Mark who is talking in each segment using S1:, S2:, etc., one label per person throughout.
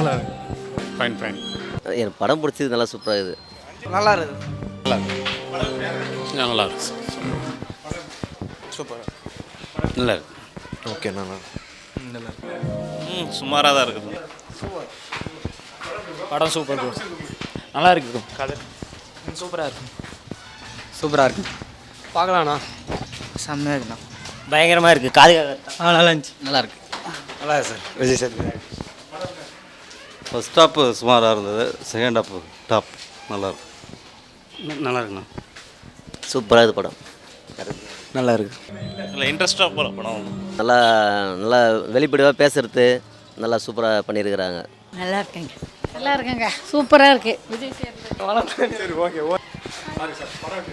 S1: நல்லா இருக்கு. Fine fine.
S2: எனக்கு படம் பிடிச்சது நல்லா சூப்பராக இருக்குது.
S3: நல்லா இருக்குது.
S1: நல்லா இருக்கு.
S3: சூப்பர்.
S1: நல்லா இருக்கு.
S3: ஓகே நல்லா
S1: சுமாராக தான் இருக்குது.
S4: படம் சூப்பர் ப்ரோ. நல்லா இருக்கு ப்ரோ. கதை சூப்பராக இருக்கு.
S3: சூப்பராக இருக்கு. பார்க்கலாண்ணா.
S4: செம்மையாக இருக்குண்ணா. பயங்கரமாக இருக்குது. காது
S3: நல்லா இருந்துச்சு.
S4: நல்லா இருக்கு.
S3: நல்லா இருக்கு sir. Vijay Sethupathi.
S5: First half சுமாராக இருந்தது, செகண்ட் ஹாப்பு டாப் நல்லாயிருக்கும்.
S1: நல்லா இருக்குண்ணா.
S2: சூப்பராக இருக்குது படம்.
S4: நல்லா இருக்கு.
S1: நல்லா இன்ட்ரெஸ்டாக போகிற படம்.
S2: நல்லா நல்லா வெளிப்படையாக பேசுறது நல்லா சூப்பராக பண்ணியிருக்கிறாங்க.
S6: நல்லா இருக்கேங்க. நல்லா இருக்கேங்க. சூப்பராக இருக்கு. விஜய் சேதுபதி.
S3: சரி ஓகே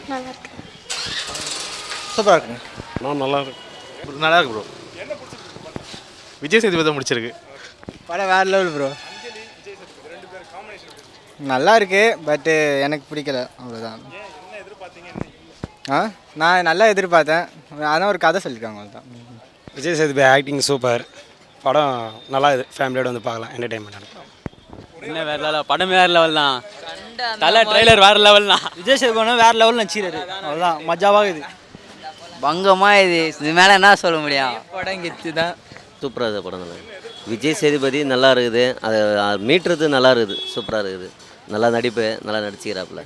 S6: நல்லா இருக்கு.
S3: சூப்பராக இருக்குங்க.
S1: நல்லா இருக்கு. நல்லா இருக்கு ப்ரோ. விஜய் சேதுபதி தான் முடிச்சிருக்கு.
S3: படம் வேறு லெவல் ப்ரோ. நல்லா இருக்கு, பட்டு எனக்கு பிடிக்கல, அவ்வளோதான். நான் நல்லா எதிர்பார்த்தேன், அதான் ஒரு கதை சொல்லியிருக்காங்க, அவ்வளோதான்.
S7: Vijay Sethupathi acting super. படம் நல்லா இது, ஃபேமிலியோடு வந்து பார்க்கலாம், என்டர்டைன்மெண்ட் இருக்கும்.
S4: என்ன வேறு லெவல், படம் வேறு லெவல் தான். தலை ட்ரெய்லர் வேறு லெவல் தான். விஜய் சேதுபதி வேறு லெவல் நடிச்சிருக்காரு, அவ்வளோதான். மஜாவாக இது
S8: பங்கமாக இது மேலே என்ன சொல்ல முடியும்.
S3: படம் கெத்து தான்.
S2: சூப்பராக இருக்குது படம். நல்லா விஜய் சேதுபதி நல்லா இருக்குது. அதை மீட்டுறது நல்லா இருக்குது. சூப்பராக இருக்குது. நல்லா நடிப்பு, நல்லா நடிச்சுக்கிறாப்புல.